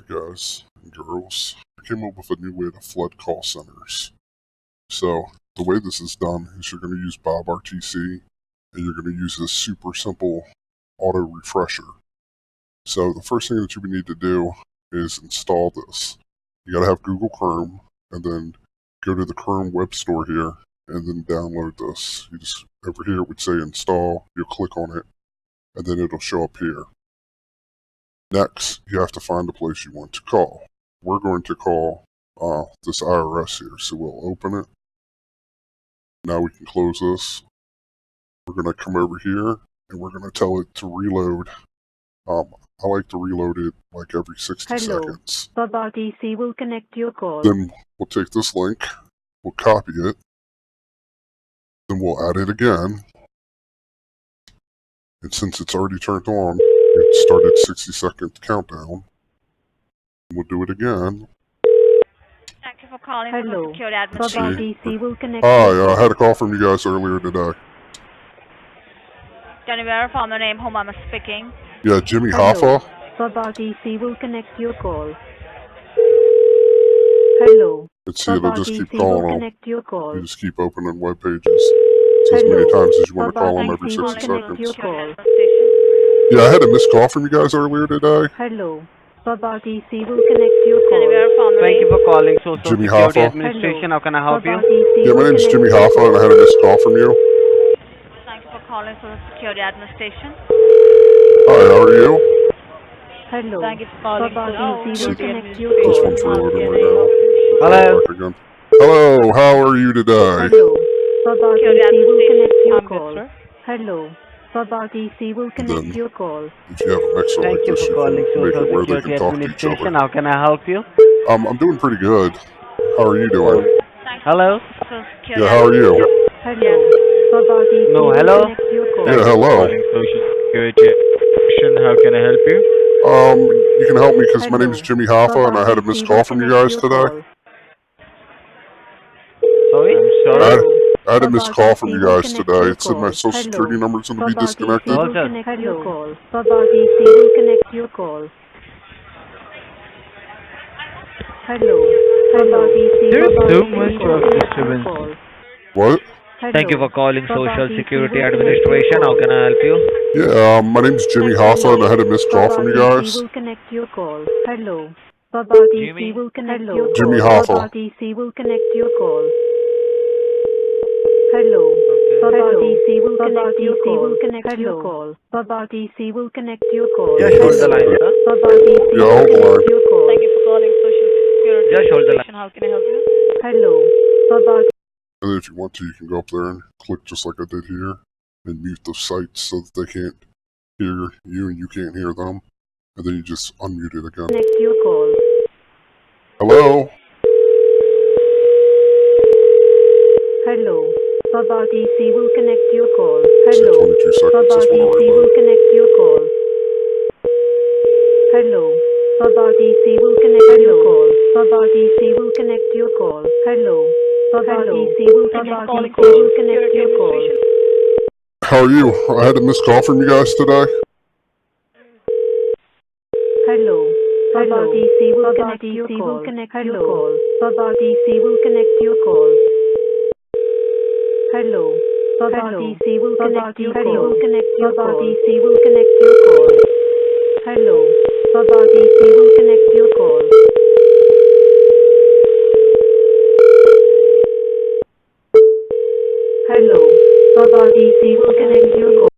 guys and girls, I came up with a new way to flood call centers. So the way this is done is you're going to use BobRTC, and you're going to use this super simple auto refresher. So the first thing that you would need to do is install this. You got to have Google Chrome, and then go to the Chrome web store here, and then download this. You just, over here it would say install, you'll click on it, and then it'll show up here. Next, you have to find a place you want to call. We're going to call this IRS here, so we'll open it. Now we can close this. We're going to come over here, and we're going to tell it to reload. I like to reload it like every 60 seconds. BobRTC will connect your call. Then we'll take this link, we'll copy it, then we'll add it again. And since it's already turned on, it started 60-second countdown. We'll do it again. Thank you for calling. Hello. BobRTC will connect. Hi, I had a call from you guys earlier today. Can you verify my name, whom I'm speaking? Yeah, Jimmy Hoffa. BobRTC will connect your call. Hello. Let's see, it'll just keep calling them. Connect your call. You just keep opening web pages. As many times as you want to call them every 60 seconds. Yeah, I had a missed call from you guys earlier today. Hello. BobRTC will connect your Can you call. verify my Thank name? you for calling Social Jimmy Security Hoffa. Administration. How can I help you? Yeah, my name's Jimmy Hoffa, and I had a missed call from you. Thank you for calling Social Security Administration. Hi, how are you? Hello. Thank you for calling BobRTC will connect your This call. one's reloading right now. Hello. Back again. Hello, how are you today? Hello. BobRTC will connect your call. Hello. BobRTC will connect your call. If you have a mixer Thank like you this, for you calling can make Social it where they Security can talk to each Administration. other. How can I help you? I'm doing pretty good. How are you doing? Hello. Social Security. Yeah, how are you? Hello. BobRTC No, will hello? connect your call. Yeah, hello. Social Security Administration. How can I help you? You can help me because my Hello. name's Jimmy Hoffa, and I had a missed call from you guys today. Sorry? I'm sorry. I had a missed call from you guys today. It said my social security number is going to be disconnected. BobRTC will connect your call. BobRTC will connect your call. Hello. BobRTC There is will so connect much your of call. disturbance. What? Thank you for calling Social BobRTC Security will connect Administration. your How call. can I help you? Yeah, my name's Jimmy Hoffa, and I had a missed call from you guys. BobRTC will connect your call. Hello. BobRTC Jimmy? will connect your call. Jimmy Hoffa. BobRTC will connect your call. Hello. Okay. BobRTC will connect your call. BobRTC will connect your call. Just hold the line, sir. BobRTC Yeah, will hold the connect line. your call. Thank you for calling Social Security Just hold the line. Administration. How can I help you? Hello. BobRTC. And if you want to, you can go up there and click just like I did here, and mute the sites so that they can't hear you and you can't hear them. And then you just unmute it again. Connect your call. Hello? Hello. BobRTC will connect your call. Say Hello. 22 seconds, this one BobRTC will reload. connect your call. Hello. BobRTC will connect your call. BobRTC will connect your call. Hello. BobRTC will connect your call. How are you? I had a missed call from you guys today. Hello. BobRTC will connect your call. Hello. BobRTC will connect your call. Hello. BobRTC will connect your call. BobRTC will connect your call. Hello. BobRTC will connect your call. Hello. BobRTC will connect your call.